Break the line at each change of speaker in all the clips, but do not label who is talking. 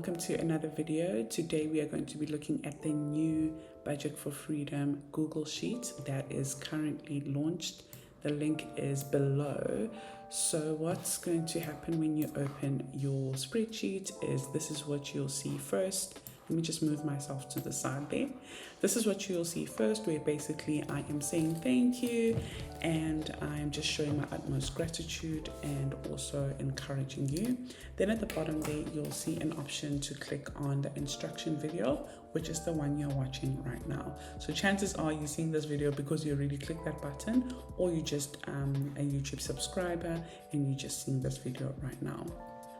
welcome to another video. Today we are going to be looking at the new Budget for Freedom Google Sheet that is currently launched. The link is below. So what's going to happen when you open your spreadsheet is this is what you'll see first. Let me just move myself to the side there. This is what you'll see first, where basically I am saying thank you and I am just showing my utmost gratitude and also encouraging you. Then at the bottom there, you'll see an option to click on the instruction video, which is the one you're watching right now. So chances are you're seeing this video because you already clicked that button, or you just a YouTube subscriber and you're just seeing this video right now.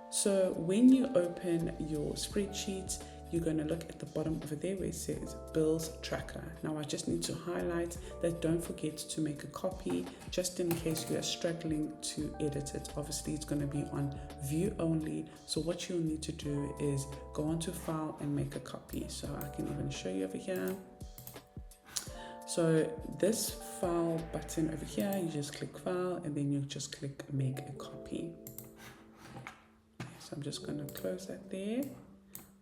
So when you open your spreadsheet, you're going to look at the bottom over there where it says Bills Tracker. Now I just need to highlight that don't forget to make a copy just in case you are struggling to edit it. Obviously it's going to be on view only. So what you'll need to do is go onto file and make a copy. So I can even show you over here. So this file button over here, you just click file and then you just click make a copy. So I'm just going to close that there.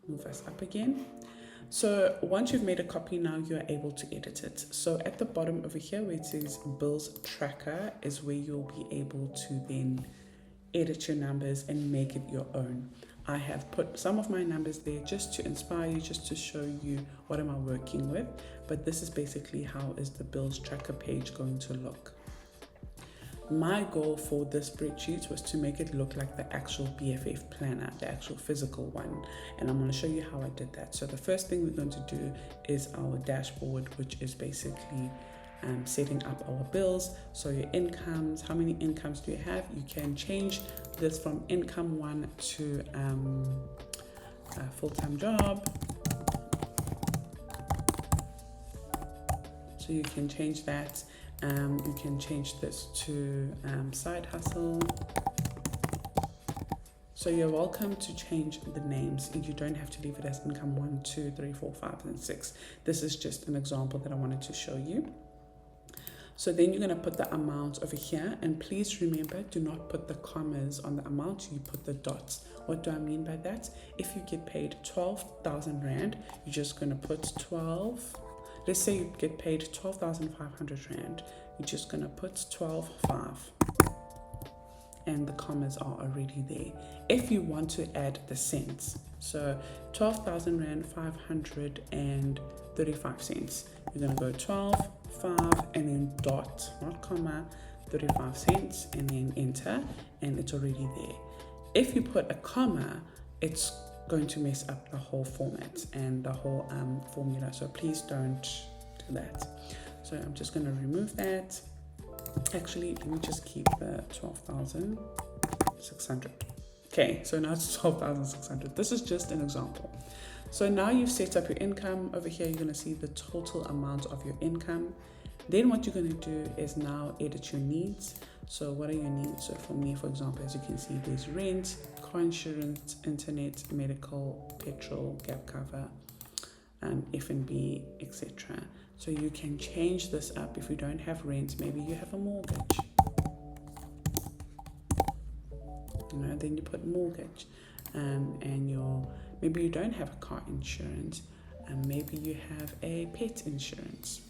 Move us up again. So once you've made a copy, now you are able to edit it. So at the bottom over here where it says Bills Tracker is where you'll be able to then edit your numbers and make it your own. I have put some of my numbers there just to inspire you, just to show you what am I working with. But this is basically how is the Bills Tracker page going to look. My goal for this spreadsheet was to make it look like the actual BFF planner, the actual physical one. And I'm going to show you how I did that. So the first thing we're going to do is our dashboard, which is basically setting up our bills. So your incomes, how many incomes do you have? You can change this from income one to a full-time job. So you can change that. You can change this to side hustle. So you're welcome to change the names. You don't have to leave it as income 1, 2, 3, 4, 5, and 6. This is just an example that I wanted to show you. So then you're going to put the amount over here, and please remember, do not put the commas on the amount, you put the dots. What do I mean by that? If you get paid 12,000 Rand, you're just going to put 12. Let's say you get paid 12,500 Rand. You're just going to put 12.5 and the commas are already there. If you want to add the cents, so 12,000 Rand 535 cents, you're going to go 12.5 and then dot, not comma, 35 cents and then enter, and it's already there. If you put a comma, it's going to mess up the whole format and the whole formula, so please don't do that. So I'm just going to remove that. Actually, let me just keep the 12,600. Okay, so now it's 12,600. This is just an example. So now you've set up your income. Over here you're going to see the total amount of your income. Then what you're going to do is now edit your needs. So what are your needs? So for me, for example, as you can see, there's rent, car insurance, internet, medical, petrol, gap cover, F&B, etc. So you can change this up. If you don't have rent, maybe you have a mortgage. Then you put mortgage, and maybe you don't have a car insurance, and maybe you have a pet insurance.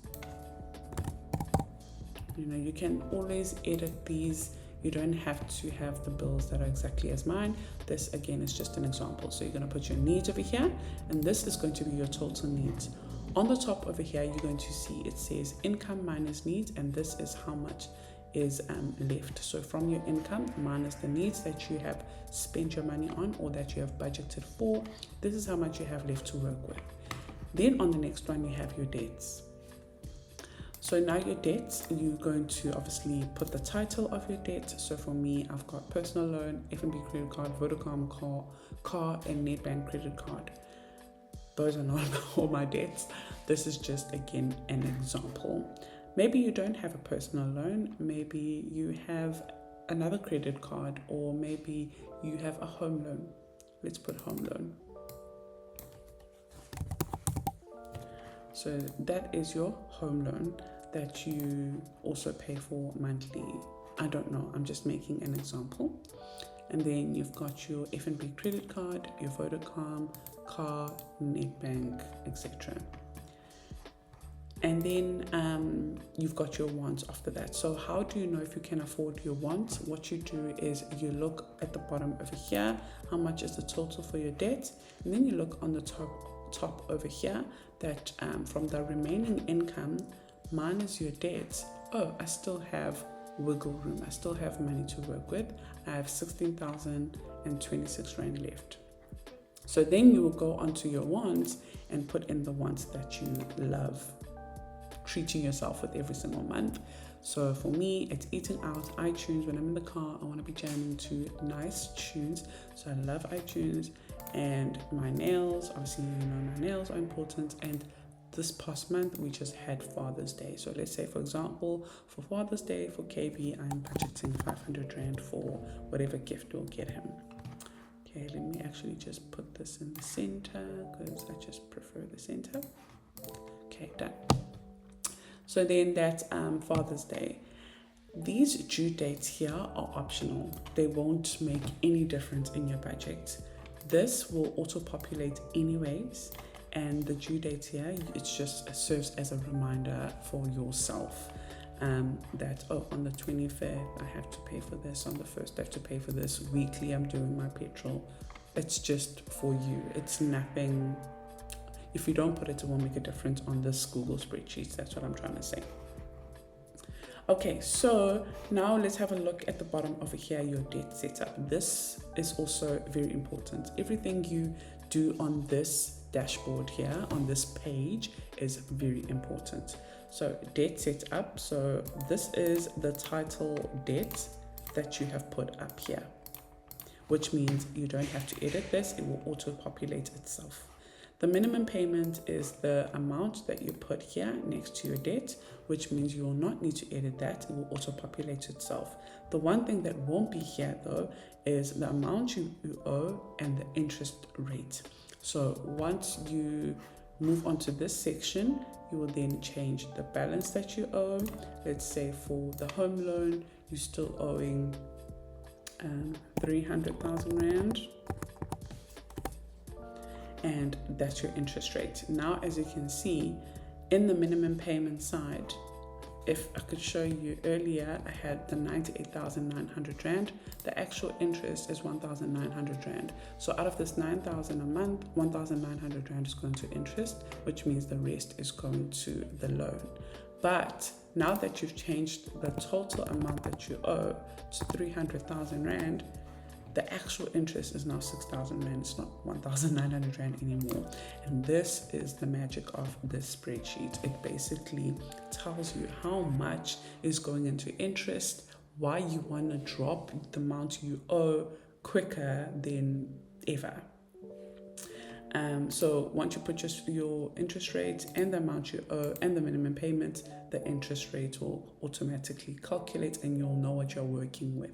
You can always edit these. You don't have to have the bills that are exactly as mine. This again is just an example. So you're going to put your needs over here, and this is going to be your total needs. On the top over here, you're going to see it says income minus needs, and this is how much is left. So from your income minus the needs that you have spent your money on or that you have budgeted for, this is how much you have left to work with. Then on the next one, you have your debts. So now your debts, you're going to obviously put the title of your debt. So for me, I've got personal loan, F&B credit card, Vodacom car, and Netbank credit card. Those are not all my debts. This is just, again, an example. Maybe you don't have a personal loan. Maybe you have another credit card, or maybe you have a home loan. Let's put home loan. So that is your home loan that you also pay for monthly. I don't know, I'm just making an example. And then you've got your F&B credit card, your Vodacom, car, Netbank, etc. And then you've got your wants after that. So how do you know if you can afford your wants? What you do is you look at the bottom over here, how much is the total for your debt? And then you look on the top over here that from the remaining income minus your debts, oh, I still have wiggle room. I still have money to work with. I have 16,026 Rand left. So then you will go onto your wants and put in the wants that you love treating yourself with every single month. So for me, it's eating out, iTunes. When I'm in the car, I want to be jamming to nice tunes. So I love iTunes. And my nails, obviously, you know, my nails are important. And this past month, we just had Father's Day. So let's say, for example, for Father's Day, for KB, I'm budgeting 500 Rand for whatever gift we'll get him. Okay, let me actually just put this in the center because I just prefer the center. Okay, done. So then that's Father's Day. These due dates here are optional. They won't make any difference in your budget. This will auto-populate anyways, and the due date here, it just serves as a reminder for yourself that, oh, on the 25th, I have to pay for this. On the 1st, I have to pay for this. Weekly, I'm doing my petrol. It's just for you. It's nothing. If you don't put it, it won't make a difference on this Google spreadsheet. That's what I'm trying to say. Okay, so now let's have a look at the bottom over here, your debt setup. This is also very important. Everything you do on this dashboard here, on this page, is very important. So debt setup, so this is the title debt that you have put up here, which means you don't have to edit this, it will auto-populate itself. The minimum payment is the amount that you put here next to your debt, which means you will not need to edit that. It will auto-populate itself. The one thing that won't be here though is the amount you owe and the interest rate. So once you move on to this section, you will then change the balance that you owe. Let's say for the home loan, you're still owing 300,000 Rand. And that's your interest rate. Now, as you can see, in the minimum payment side, if I could show you earlier, I had the 98,900 Rand. The actual interest is 1,900 Rand. So out of this 9,000 a month, 1,900 Rand is going to interest, which means the rest is going to the loan. But now that you've changed the total amount that you owe to 300,000 Rand, the actual interest is now 6,000 Rand. It's not 1,900 Rand anymore. And this is the magic of this spreadsheet. It basically tells you how much is going into interest, why you want to drop the amount you owe quicker than ever. So once you put your interest rate and the amount you owe and the minimum payment, the interest rate will automatically calculate and you'll know what you're working with.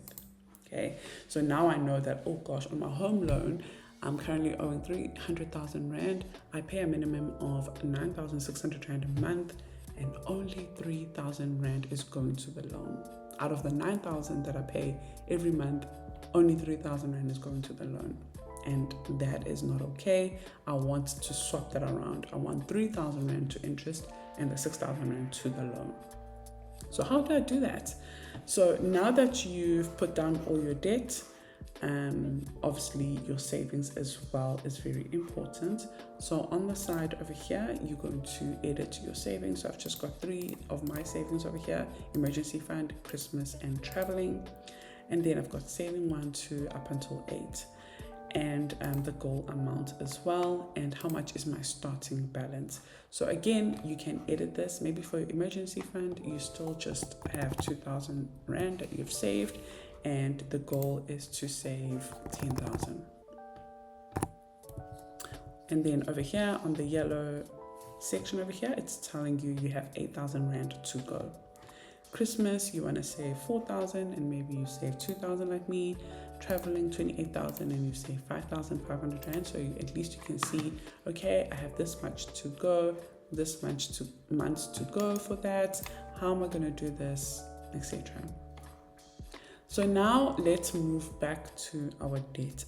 Okay, so now I know that, oh gosh, on my home loan, I'm currently owing 300,000 Rand. I pay a minimum of 9,600 Rand a month, and only 3,000 Rand is going to the loan. Out of the 9,000 that I pay every month, only 3,000 Rand is going to the loan. And that is not okay. I want to swap that around. I want 3,000 Rand to interest and the 6,000 Rand to the loan. So how do I do that? So now that you've put down all your debt, obviously your savings as well is very important. So on the side over here, you're going to edit your savings. So I've just got 3 of my savings over here: emergency fund, Christmas, and traveling. And then I've got saving 1 to up until 8. And the goal amount as well, and how much is my starting balance. So again, you can edit this. Maybe for your emergency fund, you still just have 2,000 Rand that you've saved, and the goal is to save 10,000. And then over here on the yellow section over here, it's telling you you have 8,000 Rand to go. Christmas, you want to save 4,000 and maybe you save 2,000 like me. Traveling, 28,000 and you save 5,500 Rand. So at least you can see, okay, I have this much to go, this much to months to go for that. How am I going to do this, etc. So now let's move back to our debt,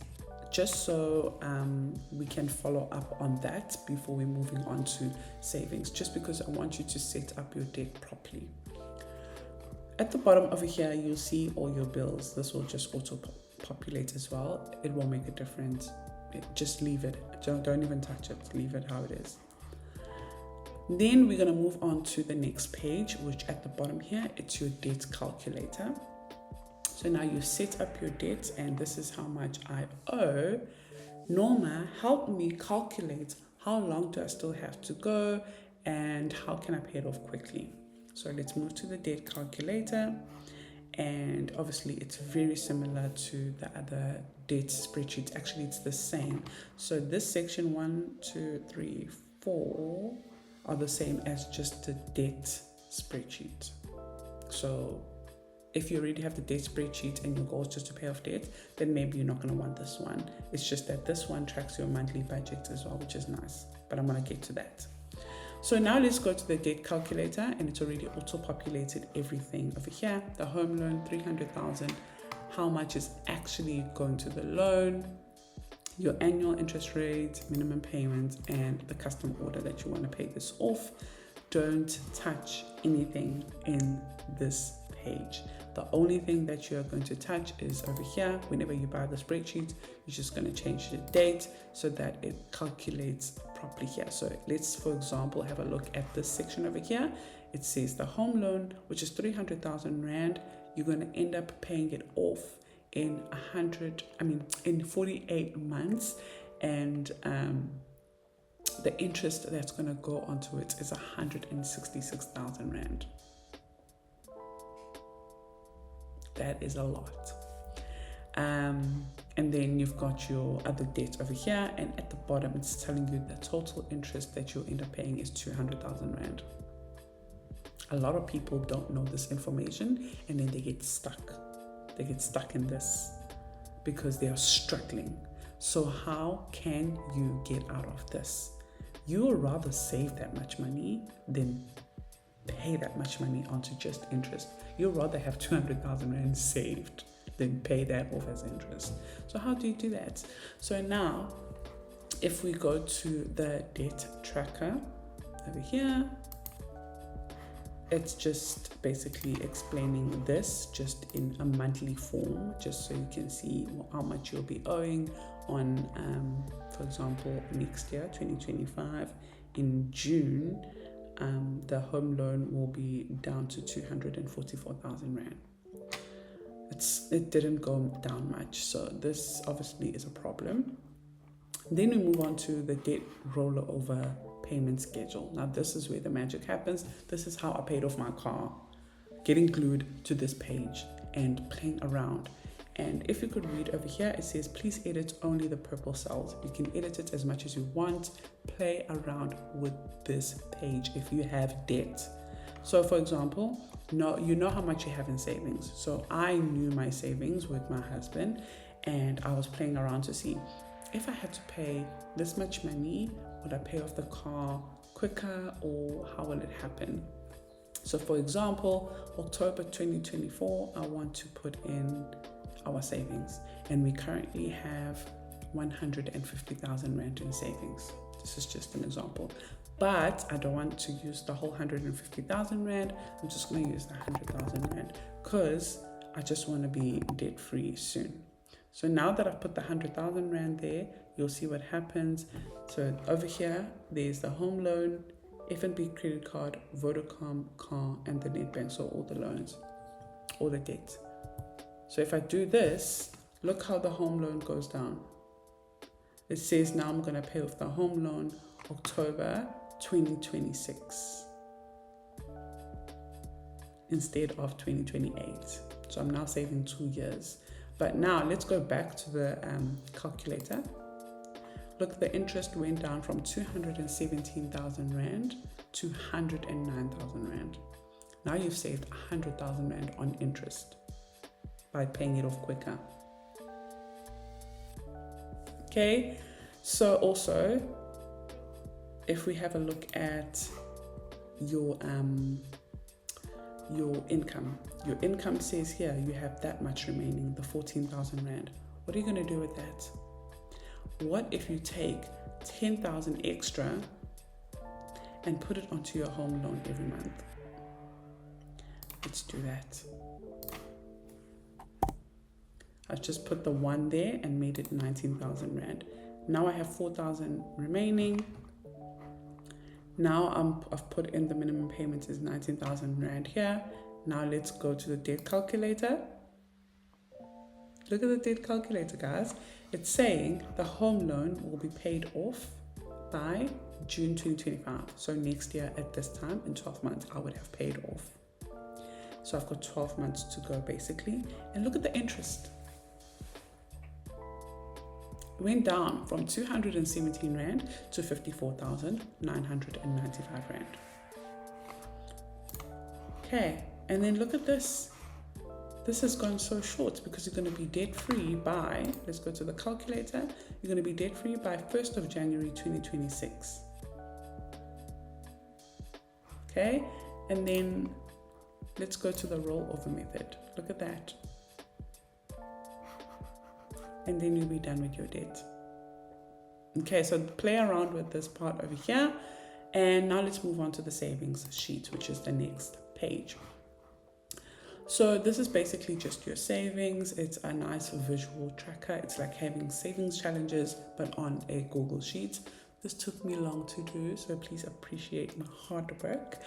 just so we can follow up on that before we're moving on to savings, just because I want you to set up your debt properly. At the bottom over here, you'll see all your bills. This will just auto-populate as well. It won't make a difference. Just leave it. Don't even touch it. Leave it how it is. Then we're going to move on to the next page, which at the bottom here, it's your debt calculator. So now you set up your debts, and this is how much I owe. Norma, help me calculate how long do I still have to go and how can I pay it off quickly. So let's move to the debt calculator, and obviously it's very similar to the other debt spreadsheets. Actually, it's the same. So this section 1, 2, 3, 4 are the same as just the debt spreadsheet. So if you already have the debt spreadsheet and your goal is just to pay off debt, then maybe you're not going to want this one. It's just that this one tracks your monthly budget as well, which is nice, but I'm going to get to that. So now let's go to the debt calculator, and it's already auto-populated everything over here. The home loan, 300,000, how much is actually going to the loan, your annual interest rate, minimum payments, and the custom order that you want to pay this off. Don't touch anything in this page. The only thing that you're going to touch is over here. Whenever you buy the spreadsheet, you're just going to change the date so that it calculates properly here. So let's, for example, have a look at this section over here. It says the home loan, which is 300,000 Rand. You're going to end up paying it off in 48 months. And the interest that's going to go onto it is 166,000 Rand. That is a lot. And then you've got your other debt over here, and at the bottom it's telling you the total interest that you'll end up paying is 200,000 Rand. A lot of people don't know this information, and then they get stuck. They get stuck in this because they are struggling. So how can you get out of this? You would rather save that much money than pay that much money onto just interest. You'd rather have 200,000 Rand saved than pay that off as interest. So how do you do that? So now, if we go to the debt tracker over here, it's just basically explaining this just in a monthly form, just so you can see how much you'll be owing on, for example, next year, 2025, in June. The home loan will be down to 244,000 Rand. It didn't go down much, so this obviously is a problem. Then we move on to the debt rollover payment schedule. Now this is where the magic happens. This is how I paid off my car, getting glued to this page and playing around. And if you could read over here, it says, please edit only the purple cells. You can edit it as much as you want. Play around with this page if you have debt. So for example, you know how much you have in savings. So I knew my savings with my husband, and I was playing around to see if I had to pay this much money, would I pay off the car quicker, or how will it happen? So for example, October 2024, I want to put in our savings, and we currently have 150,000 Rand in savings. This is just an example, but I don't want to use the whole 150,000 Rand. I'm just going to use the 100,000 Rand because I just want to be debt free soon. So now that I've put the 100,000 Rand there, you'll see what happens. So over here, there's the home loan, FNB credit card, Vodacom, car, and the net bank. So all the loans, all the debt. So if I do this, look how the home loan goes down. It says now I'm going to pay off the home loan October 2026 instead of 2028. So I'm now saving 2 years. But now let's go back to the calculator. Look, the interest went down from 217,000 Rand to 109,000 Rand. Now you've saved 100,000 Rand on interest by paying it off quicker. Okay, so also if we have a look at your your income. Your income says here you have that much remaining, the 14,000 Rand. What are you going to do with that? What if you take 10,000 extra and put it onto your home loan every month? Let's do that. I've just put the 1 there and made it 19,000 Rand. Now I have 4,000 remaining. Now I've put in the minimum payment is 19,000 Rand here. Now let's go to the debt calculator. Look at the debt calculator, guys. It's saying the home loan will be paid off by June 2025. So next year at this time, in 12 months, I would have paid off. So I've got 12 months to go basically. And look at the interest. It went down from 217 Rand to 54,995 Rand. Okay, and then look at this. This has gone so short because you're going to be debt free by, let's go to the calculator, you're going to be debt free by 1st of January 2026. Okay, and then let's go to the rollover method. Look at that. And then you'll be done with your debt. Okay, so play around with this part over here. And now let's move on to the savings sheet, which is the next page. So this is basically just your savings. It's a nice visual tracker. It's like having savings challenges, but on a Google Sheet. This took me long to do, so please appreciate my hard work.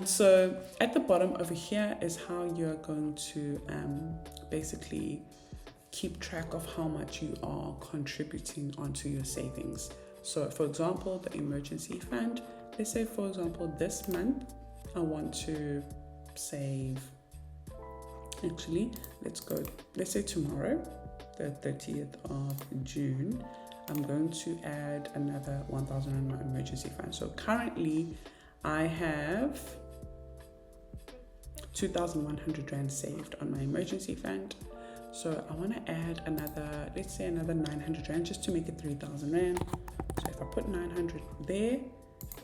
So at the bottom over here is how you're going to basically keep track of how much you are contributing onto your savings. So for example, the emergency fund, let's say for example, this month I want to save, actually, let's say tomorrow, the 30th of June, I'm going to add another 1,000 in my emergency fund. So currently I have 2,100 Rand saved on my emergency fund. So I want to add another, let's say another 900 Rand just to make it 3,000 Rand. So if I put 900 there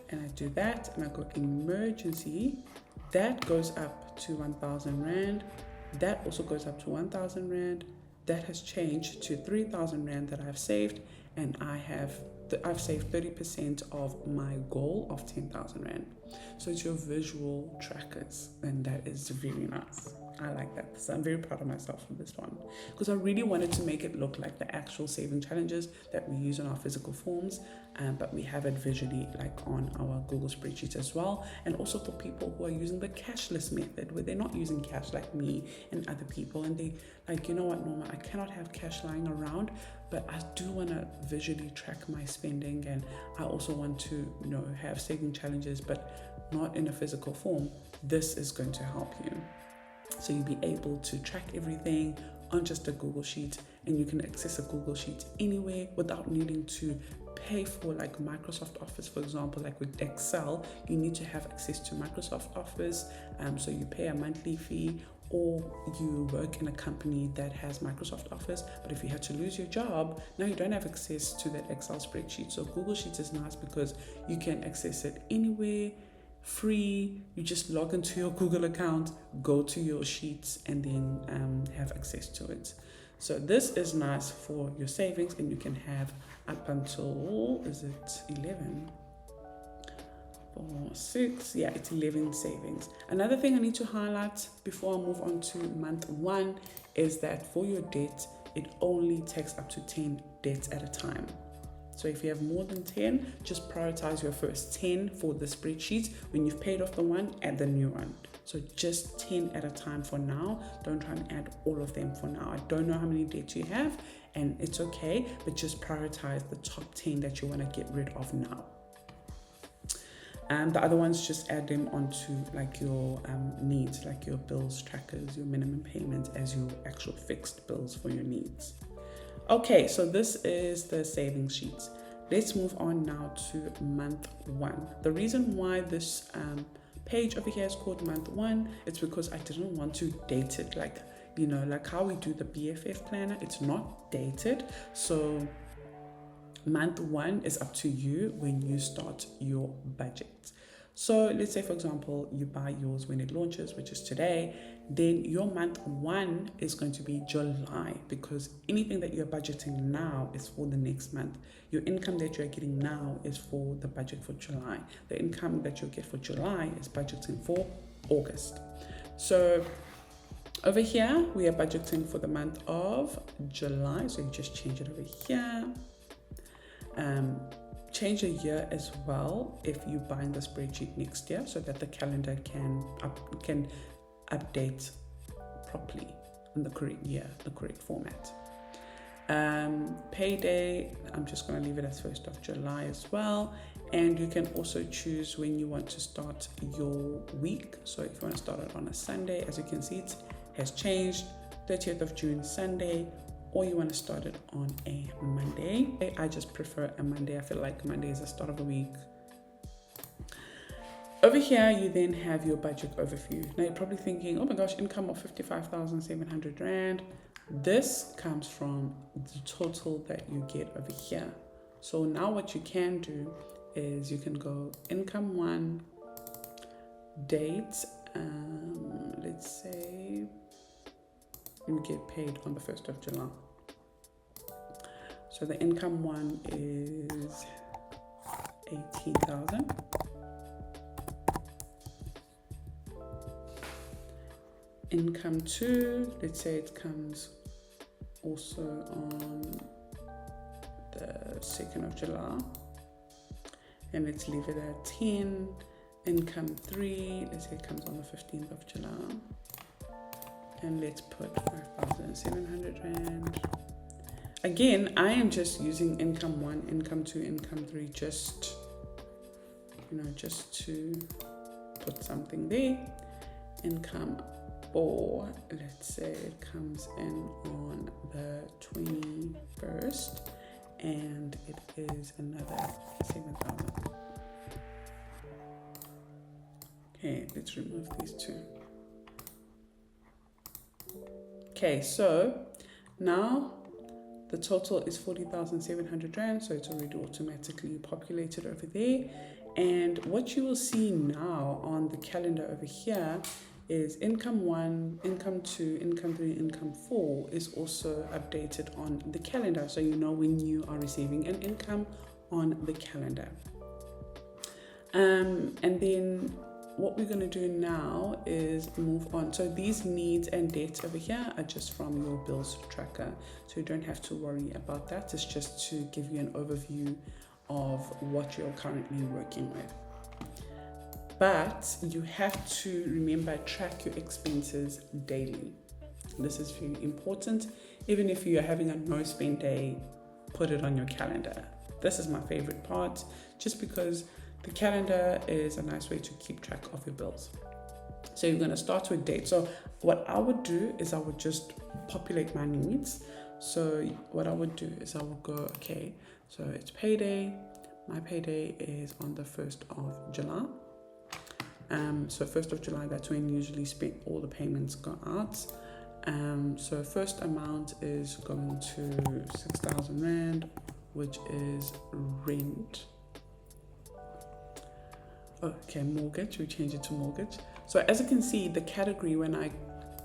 and I do that and I go emergency, that goes up to 1,000 Rand. That also goes up to 1,000 Rand. That has changed to 3,000 Rand that I've saved, and I've saved 30% of my goal of 10,000 Rand. So it's your visual trackers, and that is really nice. I like that. So I'm very proud of myself for this one because I really wanted to make it look like the actual saving challenges that we use in our physical forms, but we have it visually like on our Google spreadsheet as well. And also for people who are using the cashless method where they're not using cash like me and other people, and they like, you know what, Norma, I cannot have cash lying around, but I do want to visually track my spending, and I also want to, you know, have saving challenges, but not in a physical form. This is going to help you. So you'll be able to track everything on just a Google Sheet, and you can access a Google Sheet anywhere without needing to pay for like Microsoft Office, for example. Like with Excel, you need to have access to Microsoft Office. So you pay a monthly fee, or you work in a company that has Microsoft Office. But if you had to lose your job, now you don't have access to that Excel spreadsheet. So Google Sheets is nice because you can access it anywhere, free. You just log into your Google account, go to your sheets, and then have access to it. So this is nice for your savings, and you can have up until, is it 11? 4, 6, yeah, it's 11 savings. Another thing I need to highlight before I move on to month 1 is that for your debt, it only takes up to 10 debts at a time. So if you have more than 10, just prioritize your first 10 for the spreadsheet. When you've paid off the one, add the new one. So just 10 at a time for now. Don't try and add all of them for now. I don't know how many debts you have, and it's okay, but just prioritize the top 10 that you want to get rid of now. And the other ones, just add them onto like your needs, like your bills trackers, your minimum payments as your actual fixed bills for your needs. Okay, so this is the savings sheets. Let's move on now to month 1. The reason why this page over here is called month 1, it's because I didn't want to date it like, you know, like how we do the BFF planner. It's not dated. So month 1 is up to you when you start your budget. So let's say, for example, you buy yours when it launches, which is today, then your month 1 is going to be July, because anything that you're budgeting now is for the next month. Your income that you're getting now is for the budget for July. The income that you'll get for July is budgeting for August. So over here, we are budgeting for the month of July. So you just change it over here. Change a year as well if you buy in the spreadsheet next year, so that the calendar can update properly in the correct year, the correct format. Payday, I'm just going to leave it as 1st of July as well. And you can also choose when you want to start your week. So if you want to start it on a Sunday, as you can see, it has changed, 30th of June, Sunday, or you want to start it on a Monday. I just prefer a Monday. I feel like Monday is the start of the week. Over here, you then have your budget overview. Now you're probably thinking, oh my gosh, income of 55,700 Rand. This comes from the total that you get over here. So now what you can do is you can go income 1, date, let's say you get paid on the 1st of July. So the income 1 is 18,000. Income 2, let's say it comes also on the 2nd of July. And let's leave it at 10. Income 3, let's say it comes on the 15th of July. And let's put 5,700 Rand. Again, I am just using income 1, income 2, income 3, just to put something there. Income 4, let's say it comes in on the 21st, and it is another 7,000. Okay, let's remove these two. Okay, so now the total is 40,700 Rand, so it's already automatically populated over there. And what you will see now on the calendar over here is income 1, income 2, income 3, income 4 is also updated on the calendar, so you know when you are receiving an income on the calendar. And then what we're going to do now is move on. So these needs and dates over here are just from your bills tracker, so you don't have to worry about that. It's just to give you an overview of what you're currently working with. But you have to remember, track your expenses daily. This is very important. Even if you're having a no spend day, put it on your calendar. This is my favorite part, just because the calendar is a nice way to keep track of your bills. So you're going to start with date. So what I would do is I would just populate my needs. So what I would do is I would go, okay, so it's payday. My payday is on the 1st of July. So 1st of July, that's when usually all the payments go out. So first amount is going to 6,000 Rand, which is rent. Okay, mortgage, we change it to mortgage. So as you can see, the category, when I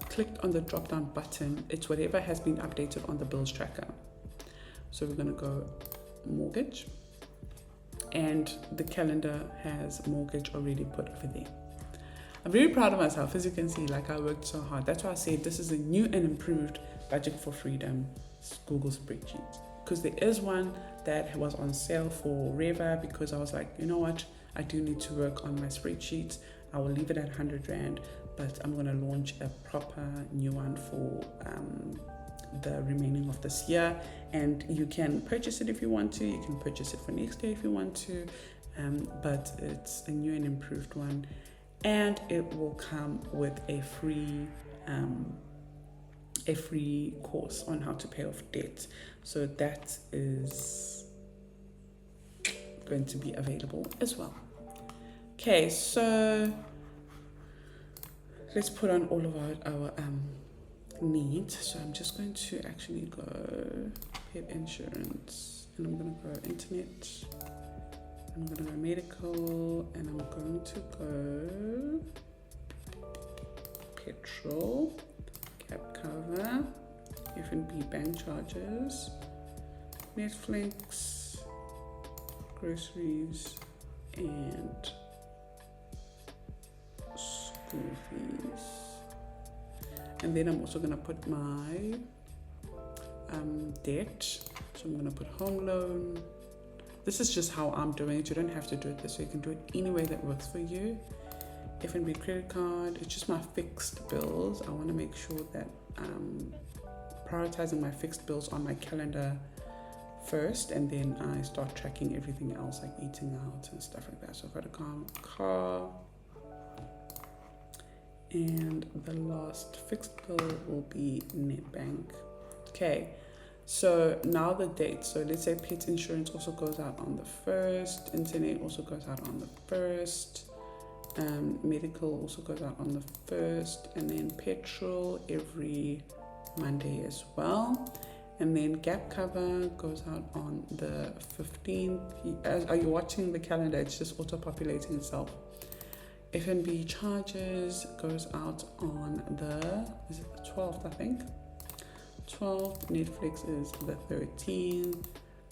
clicked on the drop down button, it's whatever has been updated on the bills tracker. So we're going to go mortgage, and the calendar has mortgage already put over there. I'm very proud of myself. As you can see, like, I worked so hard. That's why I said this is a new and improved Budget for Freedom Google spreadsheet, because there is one that was on sale for Reva, because I was like, you know what, I do need to work on my spreadsheets. I will leave it at 100 Rand, but I'm going to launch a proper new one for the remaining of this year. And you can purchase it if you want to. You can purchase it for next year if you want to, but it's a new and improved one. And it will come with a free course on how to pay off debt. So that is going to be available as well. Okay, so let's put on all of our needs. So I'm just going to actually go pet insurance, and I'm going to go internet, I'm going to go medical, and I'm going to go petrol, cab cover, F&B bank charges, Netflix, groceries, and school fees. And then I'm also going to put my debt. So I'm going to put home loan. This is just how I'm doing it. You don't have to do it this way. You can do it any way that works for you. F&B credit card. It's just my fixed bills. I want to make sure that I'm prioritizing my fixed bills on my calendar first, and then I start tracking everything else like eating out and stuff like that. So I've got a car, and the last fixed bill will be net bank. Okay, so now the date. So let's say pet insurance also goes out on the 1st, internet also goes out on the 1st, medical also goes out on the 1st, and then petrol every Monday as well. And then gap cover goes out on the 15th. Are you watching the calendar? It's just auto-populating itself. F&B charges goes out on is it the 12th, I think? 12th. Netflix is the 13th.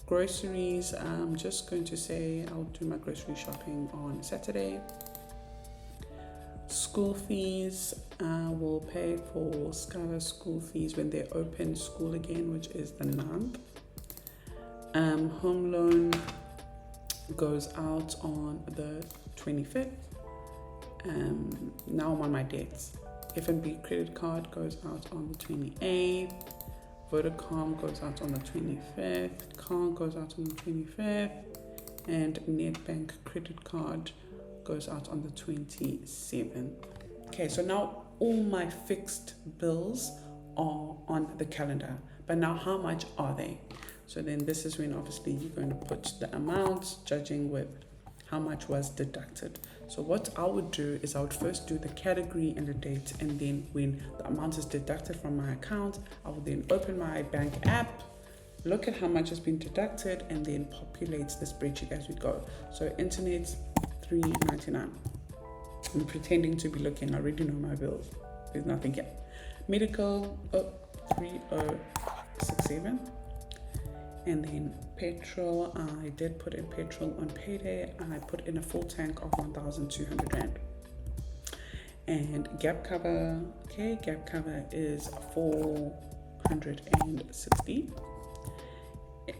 Groceries, I'm just going to say I'll do my grocery shopping on Saturday. School fees, will pay for Scala school fees when they open school again, which is the 9th. Home loan goes out on the 25th. Now I'm on my debts. F&B credit card goes out on the 28th. Vodacom goes out on the 25th. Car goes out on the 25th. And NetBank credit card goes out on the 27th. Okay, so now all my fixed bills are on the calendar. But now how much are they? So then this is when obviously you're going to put the amounts, judging with how much was deducted. So what I would do is I would first do the category and the date, and then when the amount is deducted from my account, I will then open my bank app, look at how much has been deducted, and then populate the spreadsheet as we go. So internet, $3.99. I'm pretending to be looking. I already know my bills. There's nothing here. Medical, $3,067. And then petrol, I did put in petrol on payday. I put in a full tank of 1,200 Rand. And gap cover, okay, gap cover is 460.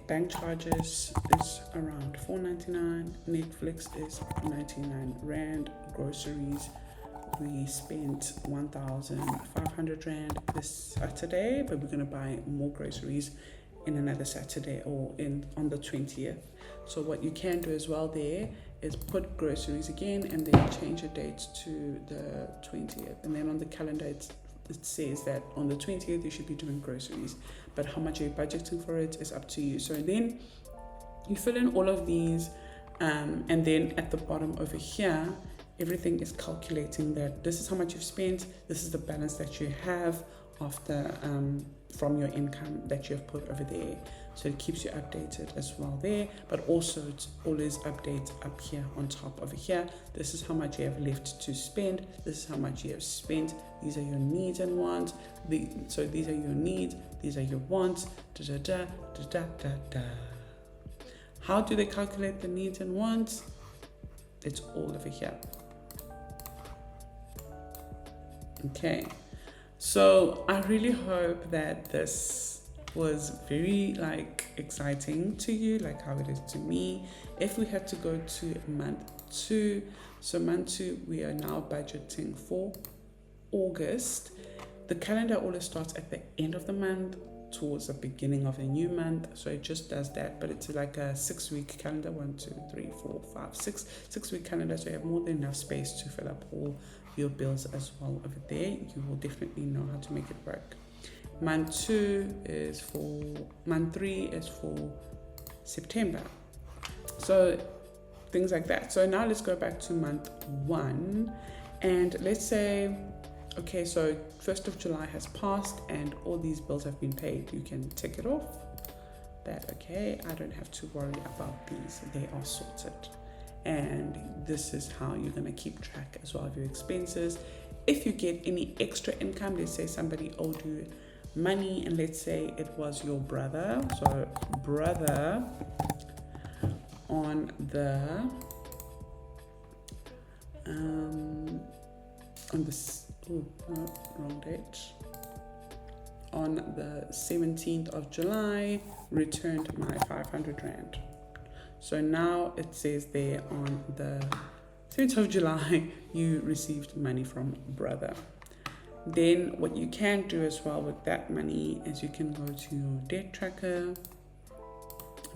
Bank charges is around 499. Netflix is 99 Rand. Groceries, we spent 1,500 Rand this Saturday, but we're gonna buy more groceries in another Saturday or on the 20th. So what you can do as well there is put groceries again and then change the dates to the 20th. And then on the calendar it says that on the 20th you should be doing groceries, but how much you're budgeting for it is up to you. So then you fill in all of these, and then at the bottom over here, everything is calculating that this is how much you've spent, this is the balance that you have after from your income that you have put over there. So it keeps you updated as well there, but also it's always updates up here on top over here. This is how much you have left to spend, this is how much you have spent, these are your needs and wants, so these are your needs, these are your wants, da da da da da da. How do they calculate the needs and wants? It's all over here. Okay, so I really hope that this was very exciting to you, like how it is to me. If we had to go to month 2, so month 2 we are now budgeting for August. The calendar always starts at the end of the month towards the beginning of a new month, so it just does that, but it's like a 6-week calendar, 1 2 3 4 5 6 6-week calendar, so you have more than enough space to fill up all your bills as well over there. You will definitely know how to make it work. Month 3 is for September, so things like that. So now let's go back to month 1, and let's say, okay, so 1st of July has passed and all these bills have been paid. You can tick it off that, okay, I don't have to worry about these, they are sorted. and this is how you're going to keep track as well of your expenses. If you get any extra income, let's say somebody owed you money, and let's say it was your brother, so brother on the wrong date, on the 17th of July returned my 500 rand. So now it says there on the 7th of July you received money from brother. Then what you can do as well with that money is you can go to your debt tracker,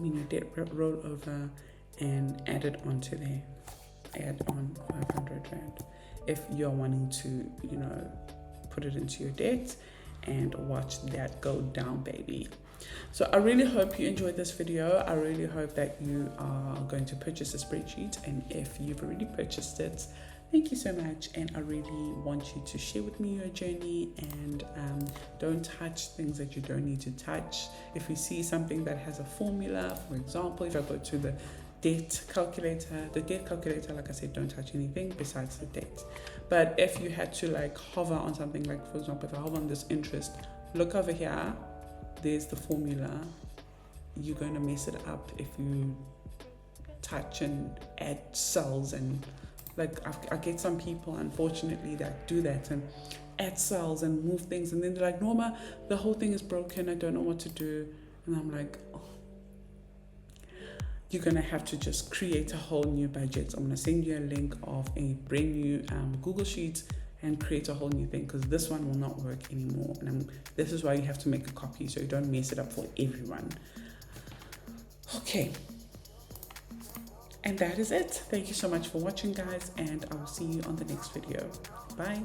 your debt rollover, and add it onto there. Add on 500 rand if you're wanting to, put it into your debt and watch that go down, baby. So I really hope you enjoyed this video. I really hope that you are going to purchase a spreadsheet, and if you've already purchased it, thank you so much. And I really want you to share with me your journey, and don't touch things that you don't need to touch. If you see something that has a formula, for example, if I go to the debt calculator, like I said, don't touch anything besides the debt. But if you had to like hover on something, like for example, if I hover on this interest, look over here, there's the formula. You're going to mess it up if you touch and add cells, and like I get some people unfortunately that do that and add cells and move things, and then they're like, Norma, the whole thing is broken, I don't know what to do. And I'm like, oh, you're going to have to just create a whole new budget. I'm going to send you a link of a brand new Google Sheet and create a whole new thing, because this one will not work anymore. And this is why you have to make a copy so you don't mess it up for everyone. Okay. And that is it. Thank you so much for watching, guys, and I will see you on the next video. Bye.